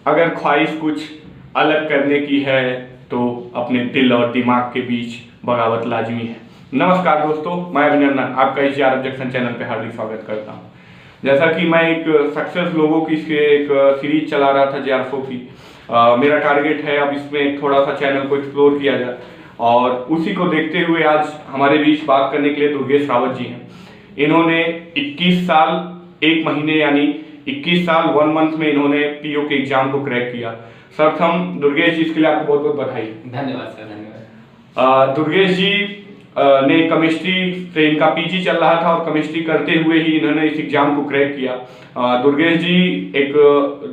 अगर ख्वाहिश कुछ अलग करने की है तो अपने दिल और दिमाग के बीच बगावत लाजमी है। नमस्कार दोस्तों, मैं अभिनंदन आपका इस यार ऑब्जेक्शन चैनल पे हार्दिक स्वागत करता हूँ। जैसा कि मैं एक सक्सेस लोगों की एक सीरीज चला रहा था JR4 की, मेरा टारगेट है अब इसमें थोड़ा सा चैनल को एक्सप्लोर किया जाए और उसी को देखते हुए आज हमारे बीच बात करने के लिए दुर्गेश रावत जी हैं। इन्होंने 21 साल 1 महीने यानी 21 साल 1 मंथ में इन्होंने PO के एग्जाम को क्रैक किया। सर्वप्रथम दुर्गेश जी इसके लिए आपको बहुत बहुत बधाई। धन्यवाद सर, धन्यवाद। दुर्गेश जी ने केमिस्ट्री से इनका PG चल रहा था और केमिस्ट्री करते हुए ही इन्होंने इस एग्जाम को क्रैक किया। दुर्गेश जी एक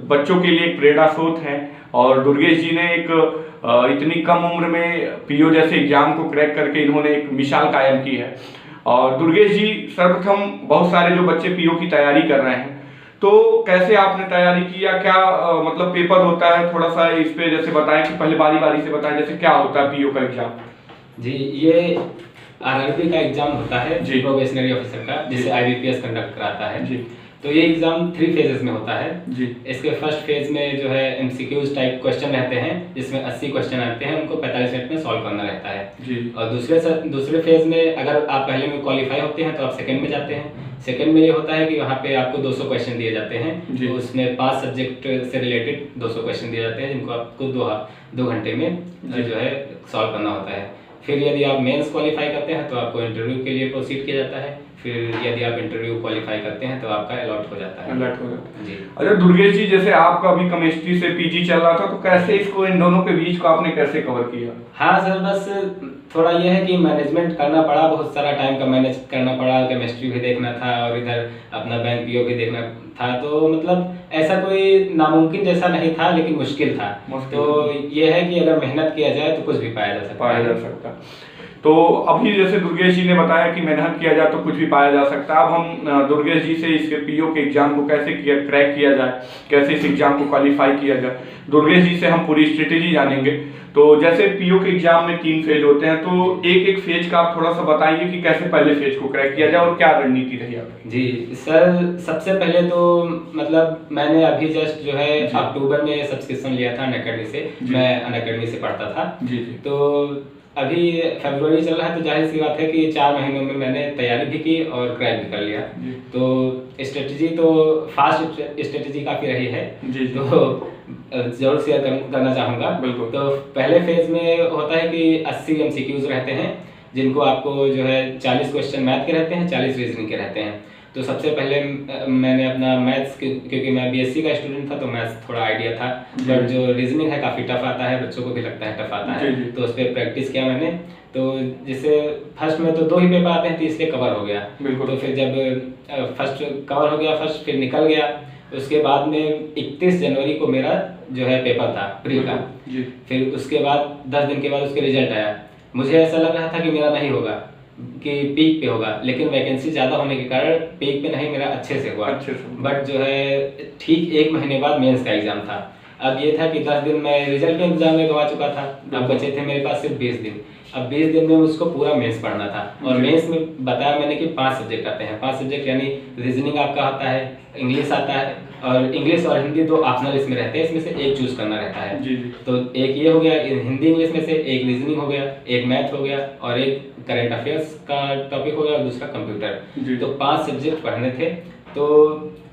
बच्चों के लिए एक प्रेरणा स्रोत हैं और दुर्गेश जी ने एक इतनी कम उम्र में PO जैसे एग्जाम को क्रैक करके इन्होंने एक मिसाल कायम की है। और दुर्गेश जी, सर्वप्रथम बहुत सारे जो बच्चे PO की तैयारी कर रहे हैं, तो कैसे आपने तैयारी किया, क्या मतलब पेपर होता है, थोड़ा सा इस पे जैसे बताएं कि पहले बारी बारी से बताएं जैसे क्या होता है PO का एग्जाम। जी, ये RRB का एग्जाम होता है जी, प्रोबेशनरी ऑफिसर का, जिसे IBPS कंडक्ट कराता है जी। तो ये एग्जाम 3 फेजेस में होता है जी। इसके फर्स्ट फेज में जो है MCQs टाइप क्वेश्चन रहते हैं, जिसमें 80 क्वेश्चन आते हैं, उनको 45 मिनट में सॉल्व करना रहता है। जी। और दूसरे फेज में अगर आप पहले में क्वालिफाई होते हैं तो आप सेकंड में जाते हैं। सेकंड में ये होता है कि वहाँ पे आपको 200 क्वेश्चन दिए जाते हैं, तो उसमें 5 सब्जेक्ट से रिलेटेड 200 क्वेश्चन दिए जाते हैं, जिनको आपको 2 घंटे में जो है सॉल्व करना होता है। फिर यदि आप मेंस क्वालिफाई करते हैं तो आपको इंटरव्यू के लिए प्रोसीड किया जाता है। फिर यदि आप इंटरव्यू क्वालिफाई करते हैं तो आपका अलॉट हो जाता है। अलॉट हो जाता है जी। अच्छा दुर्गेश जी, जैसे आपका अभी केमिस्ट्री से PG चल रहा था, तो कैसे इसको इन दोनों के बीच को आपने कैसे कवर किया? हाँ सर, बस थोड़ा ये है कि मैनेजमेंट करना पड़ा, बहुत सारा टाइम का मैनेज करना पड़ा, केमिस्ट्री भी देखना था और इधर अपना बैंक PO भी देखना था, तो मतलब ऐसा कोई नामुमकिन जैसा नहीं था, लेकिन मुश्किल था। तो ये है कि अगर मेहनत किया जाए तो कुछ भी पाया जा सकता। तो अभी जैसे दुर्गेश जी ने बताया कि मेहनत किया जाए तो कुछ भी पाया जा सकता है। अब हम दुर्गेश जी से इसके PO के एग्जाम को कैसे क्रैक किया जाए, कैसे इस एग्जाम को क्वालिफाई किया जाए, दुर्गेश जी से हम पूरी स्ट्रेटेजी जानेंगे। तो जैसे PO के एग्जाम में 3 फेज होते हैं, तो एक एक फेज का आप थोड़ा सा बताइए कि कैसे पहले फेज को क्रैक किया जाए और क्या रणनीति रही आपकी। जी सर, सबसे पहले तो मतलब मैंने अभी जस्ट जो है अक्टूबर में सब्सक्रिप्शन लिया था अनअकैडमी से। मैं अनअकैडमी से पढ़ता था। जी। तो अभी फरवरी चल रहा है, तो जाहिर सी बात है कि 4 महीनों में मैंने तैयारी भी की और क्रैक भी कर लिया। तो स्ट्रेटजी तो फास्ट स्ट्रेटजी काफ़ी रही है। जी। तो जरूर शेयर करना चाहूँगा। बिल्कुल। तो पहले फेज में होता है कि 80 MCQs रहते हैं, जिनको आपको जो है 40 क्वेश्चन मैथ के रहते हैं, 40 रीजनिंग के रहते हैं। तो सबसे पहले मैंने अपना मैथ्स, क्योंकि मैं BSc का स्टूडेंट था तो मैथ्स थोड़ा आइडिया था, बट जो रीजनिंग है काफ़ी टफ आता है, बच्चों को भी लगता है टफ आता है, तो उस पर प्रैक्टिस किया मैंने। तो जिससे फर्स्ट में तो 2 ही पेपर आते हैं, तो इसलिए कवर हो गया। तो फिर जब फर्स्ट कवर हो गया, फर्स्ट फिर निकल गया, उसके बाद में 31 जनवरी को मेरा जो है पेपर था प्री का। फिर उसके बाद 10 दिन के बाद उसके रिजल्ट आया। मुझे ऐसा लग रहा था कि मेरा नहीं होगा, कि पीक पे होगा, लेकिन वैकेंसी ज़्यादा होने के कारण पीक पे नहीं, मेरा अच्छे से हुआ। बट जो है ठीक 1 महीने बाद मेंस का एग्जाम था। अब ये था कि 10 दिन मैं रिजल्ट के एग्जाम में गवा चुका था, अब बचे थे मेरे पास सिर्फ 20 दिन। अब 20 दिन में मुझको पूरा मेंस पढ़ना था, और मेंस में बताया मैंने कि 5 सब्जेक्ट आते हैं। 5 सब्जेक्ट यानी रीजनिंग आपका आता है, इंग्लिश आता है, और इंग्लिश और हिंदी 2 ऑप्शनल इसमें रहते हैं, इसमें से एक चूज करना रहता है। जी। तो एक ये हो गया हिंदी इंग्लिश में से, एक रीजनिंग हो गया, एक मैथ हो गया, और एक करंट अफेयर्स का टॉपिक हो गया, और दूसरा कंप्यूटर। तो 5 सब्जेक्ट पढ़ने थे। तो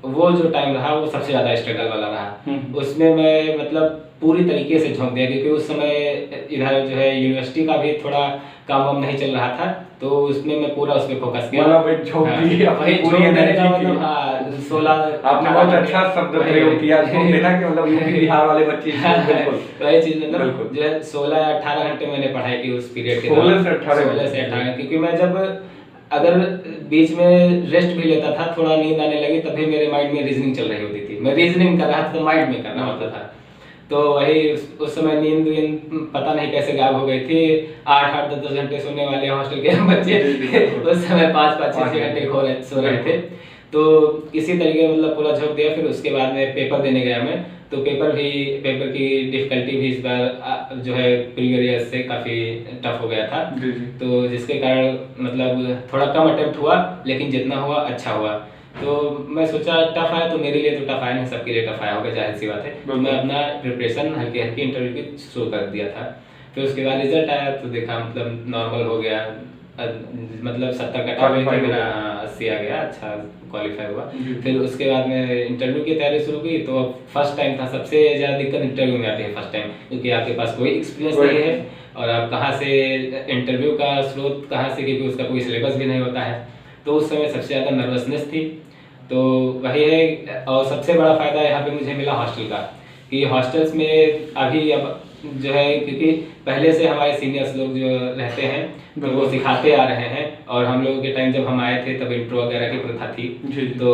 वो जो टाइम रहा वो सबसे ज़्यादा स्ट्रगल वाला रहा। उसमें मैं मतलब पूरी तरीके से झोंक दिया, क्योंकि उस समय इधर जो है यूनिवर्सिटी का भी थोड़ा काम वाम नहीं चल रहा था, तो उसमें मैं पूरा उस पर फोकस किया। मतलब झोंक दी अपनी पूरी एनर्जी की। हाँ, 16 आपने बहुत अच्छा शब्द प्रयोग किया, झोंक देना कि मतलब यूपी बिहार वाले बच्चे। बिल्कुल वही चीज, मतलब जो है 16 या 18 घंटे मैंने पढ़ाई की उस पीरियड के। 16 से 18, क्योंकि मैं जब अगर बीच में रेस्ट भी लेता था, थोड़ा नींद आने लगी, तभी मेरे माइंड में रीजनिंग चल रही होती थी। मैं रीजनिंग कर रहा था तो माइंड में करना होता था। तो वही उस समय नींद पता नहीं कैसे गायब हो गई थी। 8-8 10-10 घंटे सोने वाले हॉस्टल के बच्चे उस समय 5-5 6 घंटे सो रहे थे। तो इसी तरीके मतलब पूरा झोंक दिया। फिर उसके बाद में पेपर देने गया मैं, तो पेपर की डिफिकल्टी भी इस बार जो है प्रीवियस ईयर से काफ़ी टफ हो गया था। तो जिसके कारण मतलब थोड़ा कम अटेम्प्ट हुआ, लेकिन जितना हुआ अच्छा हुआ। तो मैं सोचा टफ आया तो मेरे लिए तो टफ आया नहीं, सबके लिए टफ आया होगा, जाहिर सी बात है। तो मैं अपना प्रिपरेशन हल्की हल्की इंटरव्यू की शुरू कर दिया था। फिर उसके बाद रिजल्ट आया तो देखा मतलब नॉर्मल हो गया, मतलब 70 कटा हुए थे, मेरा 80 आ गया, अच्छा क्वालिफाई हुआ। फिर उसके बाद मैं इंटरव्यू की तैयारी शुरू की। तो अब फर्स्ट टाइम था, सबसे ज़्यादा दिक्कत इंटरव्यू में आती है फर्स्ट टाइम, क्योंकि आपके पास कोई एक्सपीरियंस नहीं है और आप कहाँ से इंटरव्यू का स्रोत कहाँ से, क्योंकि उसका कोई सिलेबस भी नहीं होता है। तो उस समय सबसे ज़्यादा नर्वसनेस थी। तो वही है, और सबसे बड़ा फ़ायदा यहाँ पे मुझे मिला हॉस्टल का, कि हॉस्टल्स में अभी अब जो है, क्योंकि पहले से हमारे सीनियर्स लोग जो रहते हैं तो वो सिखाते आ रहे हैं, और हम लोगों के टाइम जब हम आए थे तब इंट्रो वगैरह की प्रथा थी। तो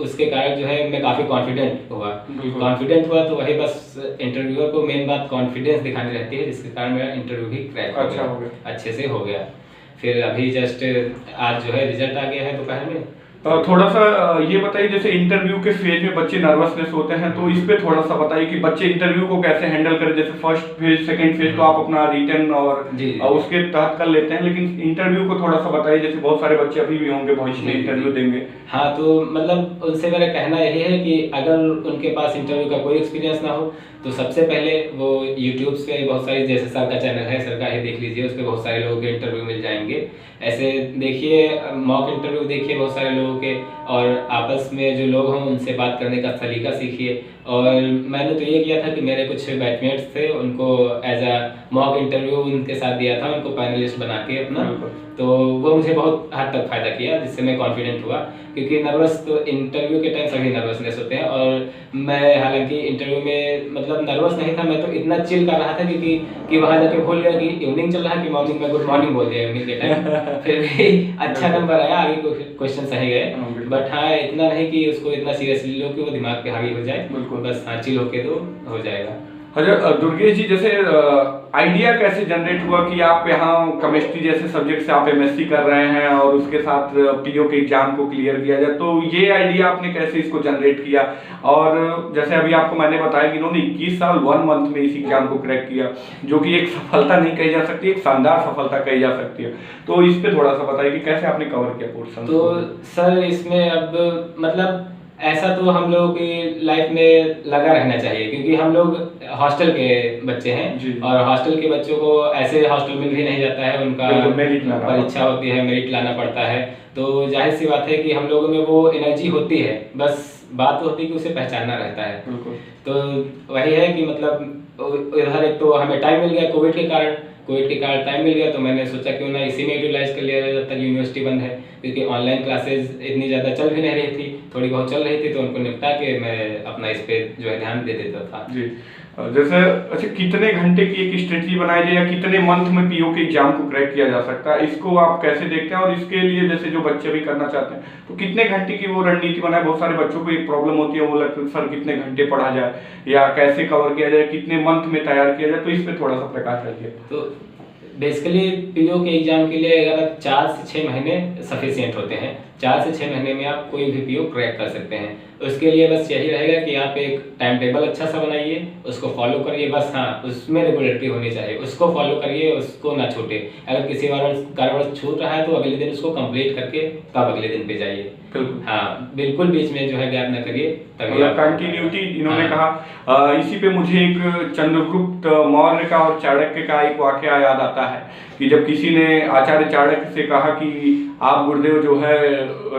उसके कारण जो है मैं काफ़ी कॉन्फिडेंट हुआ। तो वही बस इंटरव्यूअर को मेन बात कॉन्फिडेंस दिखानी रहती है, जिसके कारण मेरा इंटरव्यू भी क्रैक हो गया, अच्छे से हो गया। फिर अभी जस्ट आज जो है रिजल्ट आ गया है दोपहर में। थोड़ा सा ये बताइए, जैसे इंटरव्यू के फेज में बच्चे नर्वसनेस होते हैं, तो इस पे थोड़ा सा बताइए कि बच्चे इंटरव्यू को कैसे हैंडल करें। जैसे फर्स्ट फेज सेकंड फेज तो आप अपना रिटन और उसके तहत कर लेते हैं, लेकिन इंटरव्यू को थोड़ा सा बताइए, जैसे बहुत सारे बच्चे अभी भी होंगे भविष्य में इंटरव्यू देंगे। हाँ, तो मतलब उनसे मेरा कहना यही है कि अगर उनके पास इंटरव्यू का कोई एक्सपीरियंस ना हो तो सबसे पहले वो यूट्यूब पे बहुत सारी, जैसे सर का चैनल है, सर का ही देख लीजिए, उस पर बहुत सारे लोगों के इंटरव्यू मिल जाएंगे। ऐसे देखिए, मॉक इंटरव्यू देखिए बहुत सारे लोगों के, और आपस में जो लोग हों उनसे बात करने का तरीका सीखिए। और मैंने तो ये किया था कि मेरे कुछ बैचमेट्स थे, उनको एज अ मॉक इंटरव्यू उनके साथ दिया था, उनको पैनलिस्ट बना के अपना। तो वो मुझे बहुत हद तक फ़ायदा किया, जिससे मैं कॉन्फिडेंट हुआ, क्योंकि नर्वस तो इंटरव्यू के टाइम सभी नर्वसनेस होते हैं। और मैं हालांकि इंटरव्यू में मतलब नर्वस नहीं था, मैं तो इतना चिल कर रहा था कि वहाँ जाके भूल गया कि इवनिंग चल रहा है कि मॉर्निंग में गुड मॉर्निंग बोल दिया इवनिंग के टाइम। फिर भी अच्छा नंबर आया, आगे क्वेश्चन सही गए। बट हाँ, इतना नहीं कि उसको इतना सीरियसली लो कि वो दिमाग पे हावी हो जाए, बस हाँ चिल होके तो हो जाएगा। अच्छा दुर्गेश जी, जैसे आइडिया कैसे जनरेट हुआ कि आप यहाँ केमिस्ट्री जैसे सब्जेक्ट से आप एमएससी कर रहे हैं और उसके साथ पीओ के एग्जाम को क्लियर किया जाए, तो ये आइडिया आपने कैसे इसको जनरेट किया? और जैसे अभी आपको मैंने बताया कि इन्होंने 21 साल 1 मंथ में इस एग्जाम को क्रैक किया, जो कि एक सफलता नहीं कही जा सकती, एक शानदार सफलता कही जा सकती है। तो इस पे थोड़ा सा बताइए कि कैसे आपने कवर किया पोर्शन? तो सर इसमें अब मतलब ऐसा तो हम लोगों की लाइफ में लगा रहना चाहिए, क्योंकि हम लोग हॉस्टल के बच्चे हैं और हॉस्टल के बच्चों को ऐसे हॉस्टल मिल भी नहीं जाता है, उनका परीक्षा होती है, मेरिट लाना पड़ता है। तो जाहिर सी बात है कि हम लोगों में वो एनर्जी होती है, बस बात तो होती है कि उसे पहचानना रहता है। तो वही है कि मतलब इधर एक तो हमें टाइम मिल गया कोविड के कारण टाइम मिल गया, तो मैंने सोचा क्यों ना इसी में यूटिलाइज कर लिया जाए जब तक यूनिवर्सिटी बंद है, क्योंकि ऑनलाइन क्लासेस इतनी ज़्यादा चल भी नहीं रही थी, थोड़ी बहुत चल रही थी, तो उनको निपटा के मैं अपना इस पे जो है ध्यान दे देता था। जी, जैसे अच्छा कितने घंटे की एक स्ट्रेटजी बनाई जाए या कितने मंथ में पीओ के एग्जाम को क्रैक किया जा सकता है, इसको आप कैसे देखते हैं? और इसके लिए जैसे जो बच्चे भी करना चाहते हैं तो कितने घंटे की वो रणनीति बनाए? बहुत सारे बच्चों को एक प्रॉब्लम होती है, वो लगता है सर कितने घंटे पढ़ा जाए या कैसे कवर किया जाए, कितने मंथ में तैयार किया जाए, तो इस पे थोड़ा सा प्रकाश डालिए। तो बेसिकली पीओ के एग्जाम के लिए अगर 4 से 6 महीने सफिशिएंट होते हैं, 4 से 6 महीने में आप कोई भी पीओ क्रैक कर सकते हैं। उसके लिए बस यही रहेगा कि आप एक टाइम टेबल अच्छा सा बनाइए, उसको फॉलो करिए, बस हाँ उसमें रेगुलरिटी होनी चाहिए, उसको फॉलो करिए, उसको ना छूटे। अगर किसी कारणवश छूट रहा है तो अगले दिन उसको कंप्लीट करके तब अगले दिन पे जाइए। हाँ बिल्कुल, बीच में जो है गैप ना करिए, तभी कंटिन्यूटी। इन्होंने कहा इसी पे मुझे एक चंद्रगुप्त मौर्य का और चाणक्य का एक वाकया याद आता है कि जब किसी ने आचार्य चाणक्य से कहा कि आप गुरुदेव जो है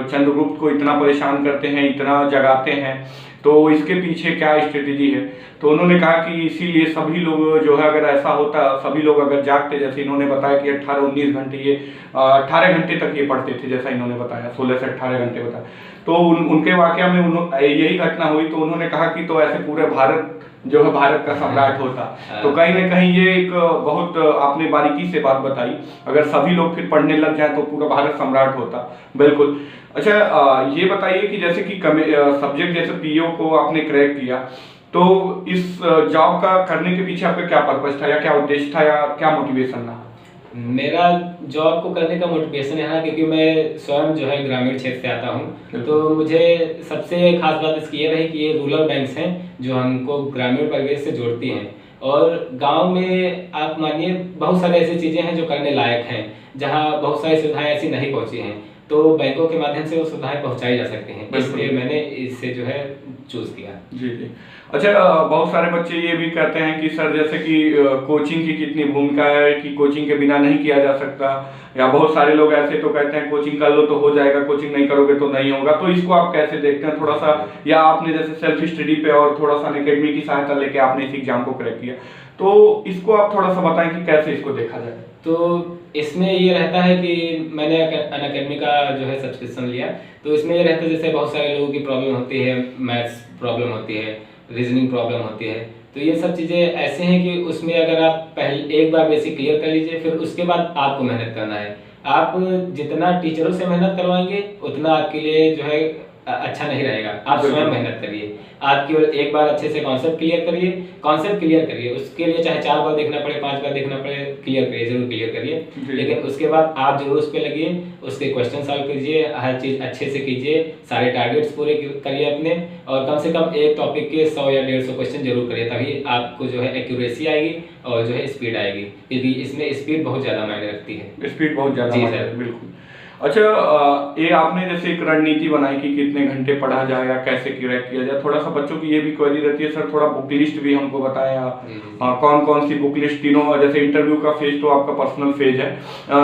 चंद्रगुप्त को इतना परेशान करते हैं, इतना जगाते हैं, तो इसके पीछे क्या स्ट्रेटेजी है? तो उन्होंने कहा कि इसीलिए सभी लोग जो है, अगर ऐसा होता, सभी लोग अगर जागते, जैसे इन्होंने बताया कि 18-19 घंटे ये 18 घंटे तक ये पढ़ते थे, जैसा इन्होंने बताया 16 से 18 घंटे बताया, तो उनके वाकया में यही घटना हुई। तो उन्होंने कहा कि तो ऐसे पूरे भारत जो है भारत का सम्राट होता। तो कहीं ना कहीं ये एक बहुत आपने बारीकी से बात बताई, अगर सभी लोग फिर पढ़ने लग जाए तो पूरा भारत सम्राट होता। बिल्कुल। अच्छा ये बताइए कि जैसे कि सब्जेक्ट जैसे पीओ को आपने क्रैक किया, तो इस जॉब का करने के पीछे आपका क्या पर्पस था या क्या उद्देश्य था या क्या मोटिवेशन रहा? मेरा जॉब को करने का मोटिवेशन है क्योंकि मैं स्वयं जो है ग्रामीण क्षेत्र से आता हूँ, तो मुझे सबसे खास बात इसकी ये रही कि ये रूरल बैंक्स हैं जो हमको ग्रामीण परिवेश से जोड़ती हैं। और गांव में आप मानिए बहुत सारी ऐसी चीज़ें हैं जो करने लायक हैं, जहाँ बहुत सारी सुविधाएं ऐसी नहीं पहुंची हैं, तो बैंकों के माध्यम से वो सुविधाएं पहुंचाई जा सकती हैं, इसलिए मैंने इससे जो है चूज किया। जी जी। अच्छा, बहुत सारे बच्चे ये भी कहते हैं कि सर जैसे कि कोचिंग की कितनी भूमिका है, कि कोचिंग के बिना नहीं किया जा सकता, या बहुत सारे लोग ऐसे तो कहते हैं कोचिंग कर लो तो हो जाएगा, कोचिंग नहीं करोगे तो नहीं होगा, तो इसको आप कैसे देखते हैं थोड़ा सा, या आपने जैसे सेल्फ स्टडी पे और थोड़ा सा अनअकैडमी की सहायता लेके आपने इस एग्जाम को क्रैक किया, तो इसको आप थोड़ा सा बताएं कि कैसे इसको देखा जाए। तो इसमें ये रहता है कि मैंने अनअकैडमी का जो है सब्सक्रिप्शन लिया, तो इसमें ये रहता है जैसे बहुत सारे लोगों की प्रॉब्लम होती है, मैथ्स प्रॉब्लम होती है, रीजनिंग प्रॉब्लम होती है, तो ये सब चीज़ें ऐसे हैं कि उसमें अगर आप पहले एक बार बेसिक क्लियर कर लीजिए, फिर उसके बाद आपको मेहनत करना है। आप जितना टीचरों से मेहनत करवाएंगे उतना आपके लिए जो है अच्छा नहीं रहेगा। आप स्वयं मेहनत करिए, आप केवल एक बार अच्छे से कॉन्सेप्ट क्लियर करिए, उसके लिए चाहे 4 बार देखना पड़े, 5 बार देखना पड़े, क्लियर करिए, जरूर क्लियर करिए। लेकिन उसके बाद आप जरूर उस पे लगिए, उसके क्वेश्चन सॉल्व कीजिए, हर चीज़ अच्छे से कीजिए, सारे टारगेट्स पूरे करिए अपने, और कम से कम एक टॉपिक के 100 या 150 क्वेश्चन जरूर करिए, तभी आपको जो है एक्यूरेसी आएगी और जो है स्पीड आएगी, क्योंकि इसमें स्पीड बहुत ज़्यादा मायने रखती है। स्पीड बहुत ज़्यादा, जी सर, बिल्कुल। अच्छा, ये आपने जैसे एक रणनीति बनाई कि कितने घंटे पढ़ा जाए या कैसे क्रैक किया जाए, थोड़ा सा बच्चों की ये भी क्वेरी रहती है सर, थोड़ा बुक लिस्ट भी हमको बताएं आप, कौन कौन सी बुक लिस्ट, तीनों जैसे इंटरव्यू का फेज तो आपका पर्सनल फेज है,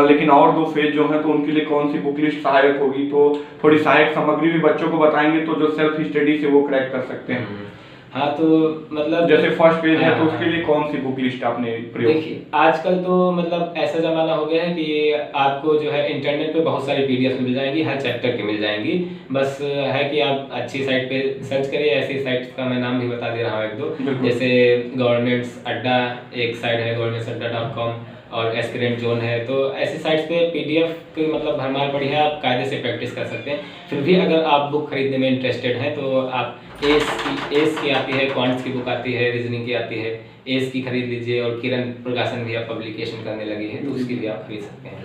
लेकिन और 2 फेज जो है तो उनके लिए कौन सी बुक लिस्ट सहायक होगी, तो थोड़ी सहायक सामग्री भी बच्चों को बताएंगे तो जो सेल्फ स्टडी से वो क्रैक कर सकते हैं। हाँ, तो मतलब जैसे फर्स्ट पेज है तो उसके लिए कौन सी बुक लिस्ट आपने प्रयोग? देखिए, आजकल तो मतलब ऐसा जमाना हो गया है कि आपको जो है इंटरनेट पे बहुत सारी पीडीएफ मिल जाएंगी, हर चैप्टर की मिल जाएंगी, बस है कि आप अच्छी साइट पे सर्च करिए। ऐसी साइट का मैं नाम भी बता दे रहा हूँ 1-2, जैसे गवर्नमेंट्स अड्डा एक साइट है, governmentsadda.com, और एस्पिरेंट जोन है, तो ऐसी साइट्स पे पीडीएफ की मतलब भरमार पड़ी है, आप कायदे से प्रैक्टिस कर सकते हैं। फिर भी अगर आप बुक खरीदने में इंटरेस्टेड हैं तो आप एस की आती है, क्वांट्स की बुक आती है, रीजनिंग की आती है, एस की खरीद लीजिए, और किरण प्रकाशन भी आप पब्लिकेशन करने लगे हैं तो उसकी भी आप खरीद सकते हैं।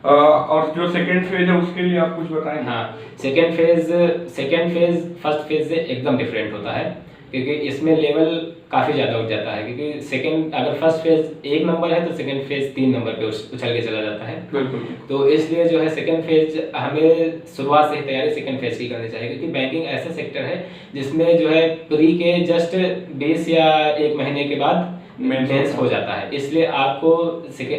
और जो सेकंड फेज है उसके लिए आप कुछ बताएं? हाँ, सेकंड फेज फर्स्ट फेज से एकदम डिफरेंट होता है, क्योंकि इसमें लेवल काफ़ी ज़्यादा उठ जाता है, क्योंकि सेकंड अगर फर्स्ट फेज 1 नंबर है तो सेकंड फेज 3 नंबर पे उछल के चला जाता है। बिल्कुल। तो इसलिए जो है सेकंड फेज हमें शुरुआत से ही तैयारी सेकंड फेज की करनी चाहिए, क्योंकि बैंकिंग ऐसा सेक्टर है जिसमें जो है प्री के जस्ट 20 या 1 महीने के बाद मेंस हो जाता है, इसलिए आपको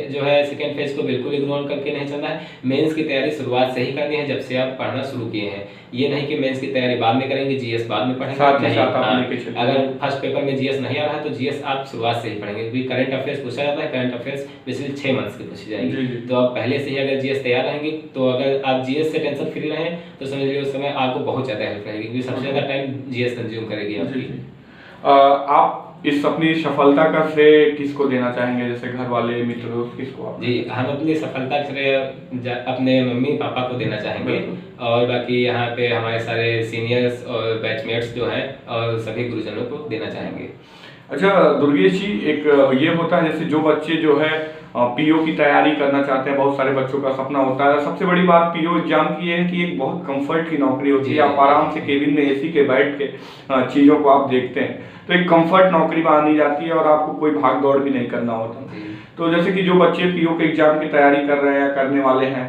जो है सेकंड फेज को बिल्कुल इग्नोर करके नहीं चलना है। मेंस की तैयारी शुरुआत से ही करनी है, जब से आप पढ़ना शुरू किए हैं। ये नहीं कि मेंस की तैयारी बाद में करेंगे, जीएस बाद में पढ़ेंगे, अगर फर्स्ट पेपर में जीएस नहीं आ रहा है तो जीएस आप शुरुआत से ही पढ़ेंगे, क्योंकि करंट अफेयर्स पूछा जाता है, करंट अफेयर्स बेसिकली 6 मंथ्स की पूछी जाएगी, तो आप पहले से ही अगर जीएस तैयार रहेंगे, तो अगर आप जीएस से टेंशन फ्री रहें तो समझ लीजिए उस समय आपको बहुत ज़्यादा हेल्प रहेगी, क्योंकि सबसे ज़्यादा टाइम जीएस कंज्यूम करेगी आपकी। आप इस अपनी सफलता का श्रेय किसको देना चाहेंगे, जैसे घर वाले, मित्र, दोस्त, किसको आप? जी, हम अपनी सफलता का श्रेय अपने मम्मी पापा को देना चाहेंगे, और बाकी यहाँ पे हमारे सारे सीनियर्स और बैचमेट्स जो हैं और सभी गुरुजनों को देना चाहेंगे। अच्छा दुर्गेश जी, एक ये होता है जैसे जो बच्चे जो है पीओ की तैयारी करना चाहते हैं, बहुत सारे बच्चों का सपना होता है, सबसे बड़ी बात पीओ एग्जाम की है कि एक बहुत कंफर्ट की नौकरी होती है, आप आराम से केबिन में एसी के बैठ के चीज़ों को आप देखते हैं, तो एक कंफर्ट नौकरी मानी जाती है और आपको कोई भाग दौड़ भी नहीं करना होता। तो जैसे कि जो बच्चे पीओ के एग्जाम की तैयारी कर रहे हैं या करने वाले हैं,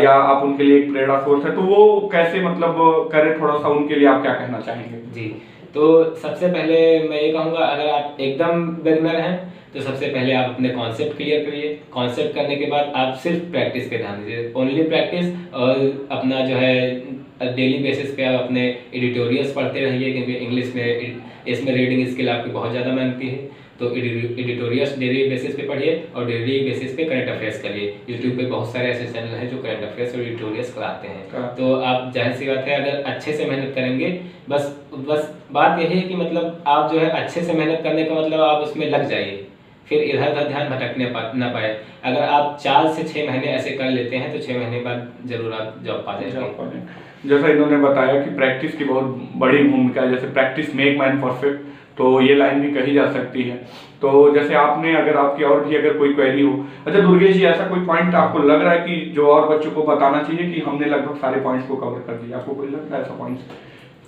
या आप उनके लिए एक प्रेरणा सोर्स है, तो वो कैसे मतलब करें, थोड़ा सा उनके लिए आप क्या कहना चाहेंगे? जी, तो सबसे पहले मैं ये कहूँगा, अगर आप एकदम बिगिनर हैं तो सबसे पहले आप अपने कॉन्सेप्ट क्लियर करिए। कॉन्सेप्ट करने के बाद आप सिर्फ प्रैक्टिस पे ध्यान दीजिए, ओनली प्रैक्टिस, और अपना जो है डेली बेसिस पे आप अपने एडिटोरियल्स पढ़ते रहिए, क्योंकि इंग्लिश में इसमें रीडिंग स्किल आपकी बहुत ज़्यादा मांगती है, तो एडिटोरियल्स डेली बेसिस पे पढ़िए और डेली बेसिस पे करंट अफेयर्स करिए। यूट्यूब पे बहुत सारे ऐसे चैनल हैं जो करंट अफेयर्स और एडिटोरियल्स कराते हैं, तो आप जाहिर सी बात है अगर अच्छे से मेहनत करेंगे, बस बात यही है कि मतलब आप जो है अच्छे से मेहनत करने का मतलब आप उसमें लग जाइए, फिर इधर उधर ध्यान भटकने ना पाए। अगर आप 4 से 6 महीने ऐसे कर लेते हैं तो 6 महीने बाद जरूर आप जॉब पा जाएंगे। जैसा इन्होंने बताया कि प्रैक्टिस की बहुत बड़ी भूमिका है, जैसे प्रैक्टिस मेक मैन परफेक्ट, तो ये लाइन भी कही जा सकती है। तो जैसे आपने, अगर आपकी और भी अगर कोई क्वेरी हो, अच्छा दुर्गेश जी, ऐसा कोई पॉइंट आपको लग रहा है कि जो और बच्चों को बताना चाहिए कि हमने लगभग सारे पॉइंट्स को कवर कर दिया, आपको कोई लगता है ऐसा पॉइंट्स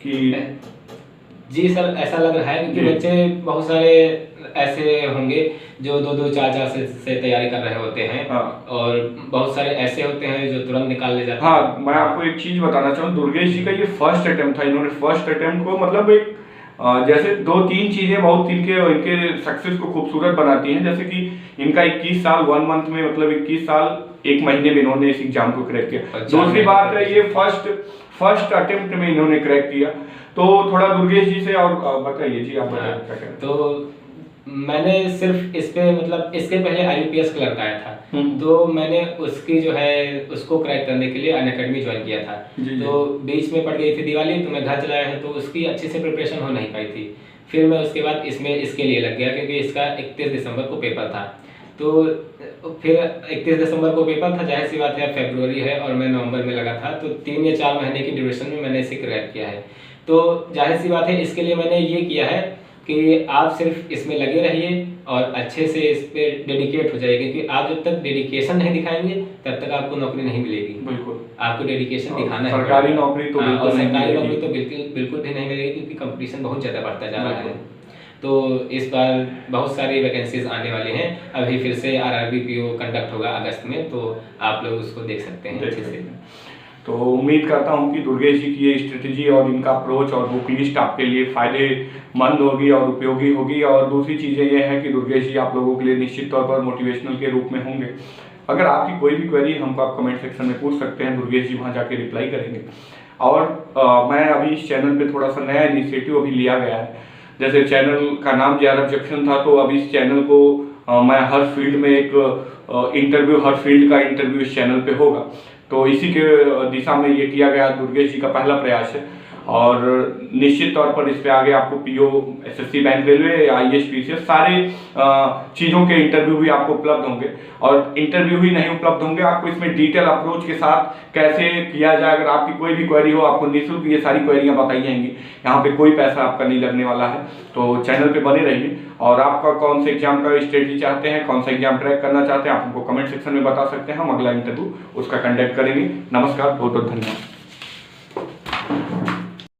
कि जी सर, ऐसा लग रहा है क्योंकि बच्चे बहुत सारे ऐसे होंगे जो 2-2 4-4 से तैयारी कर रहे होते हैं। हाँ। और बहुत सारे ऐसे होते हैं जो तुरंत निकाल ले जाते हैं। हाँ, मैं आपको एक चीज बताना चाहूँ, दुर्गेश जी का ये फर्स्ट अटेम्प्ट था। इन्होंने फर्स्ट अटेम्प्ट को मतलब एक जैसे 2-3 चीजें बहुत इनके सक्सेस को खूबसूरत बनाती हैं। जैसे कि इनका 21 साल 1 मंथ में, मतलब 21 साल 1 महीने में इन्होंने इस एग्जाम को क्रैक किया। दूसरी बात है, ये फर्स्ट अटेम्प्ट में इन्होंने क्रैक किया। तो थोड़ा दुर्गेश जी से और बताइए जी, आप बताइए क्या करें। तो मैंने सिर्फ इस पे मतलब इसके पहले IUPS क्लर्क आया था, तो मैंने उसकी जो है उसको क्रैक करने के लिए अनअकैडमी ज्वाइन किया था। तो बीच में पड़ गई थी दिवाली, तो मैं घर चला आया, तो उसकी अच्छे से प्रिपरेशन हो नहीं पाई थी। फिर मैं उसके बाद इसके लिए लग गया क्योंकि इसका 31 दिसंबर को पेपर था। तो फिर 31 दिसंबर को पेपर था, जाहिर सी बात है फरवरी है और मैं नवंबर में लगा था, तो 3 या 4 महीने की ड्यूरेशन में मैंने इसे क्रैक किया है। तो जाहिर सी बात है इसके लिए मैंने ये किया है कि आप सिर्फ इसमें लगे रहिए और अच्छे से इस पे डेडिकेट हो जाइए, क्योंकि आप जब तक डेडिकेशन नहीं दिखाएंगे तब तक आपको नौकरी नहीं मिलेगी। बिल्कुल, आपको डेडिकेशन दिखाना है। सरकारी नौकरी तो बिल्कुल सरकारी नौकरी तो बिल्कुल भी नहीं मिलेगी, क्योंकि कंपटीशन बहुत ज़्यादा बढ़ता जा रहा है। तो इस बार बहुत सारी वैकेंसीज आने वाली हैं। अभी फिर से RRB PO कंडक्ट होगा अगस्त में, तो आप लोग उसको देख सकते हैं अच्छे से। तो उम्मीद करता हूं कि दुर्गेश जी की ये स्ट्रेटेजी और इनका अप्रोच और बुक लिस्ट आपके लिए फायदेमंद होगी और उपयोगी होगी। और दूसरी चीज़ें ये है कि दुर्गेश जी आप लोगों के लिए निश्चित तौर पर मोटिवेशनल के रूप में होंगे। अगर आपकी कोई भी क्वेरी हमको आप कमेंट सेक्शन में पूछ सकते हैं, दुर्गेश जी वहाँ जाके रिप्लाई करेंगे। और मैं अभी इस चैनल पे थोड़ा सा नया इनिशिएटिव अभी लिया गया है। जैसे चैनल का नाम JR ऑब्जेक्शन था, तो अभी इस चैनल को मैं हर फील्ड में एक हर फील्ड का इंटरव्यू इस चैनल पे होगा। तो इसी के दिशा में ये किया गया, दुर्गेश जी का पहला प्रयास है। और निश्चित तौर पर इस पे आगे आपको PO, SSC, bank, railway, IAS, PCS सारे चीज़ों के इंटरव्यू भी आपको उपलब्ध होंगे। और इंटरव्यू ही नहीं उपलब्ध होंगे, आपको इसमें डिटेल अप्रोच के साथ कैसे किया जाए। अगर आपकी कोई भी क्वेरी हो, आपको निःशुल्क ये सारी क्वेरियाँ बताई जाएंगी। यहाँ पे कोई पैसा आपका नहीं लगने वाला है। तो चैनल पे बने रहिए। और आपका कौन से एग्जाम का स्ट्रेटजी चाहते हैं, कौन सा एग्जाम क्रैक करना चाहते हैं, आप हमको कमेंट सेक्शन में बता सकते हैं। हम अगला इंटरव्यू उसका कंडक्ट करेंगे। नमस्कार, बहुत बहुत धन्यवाद।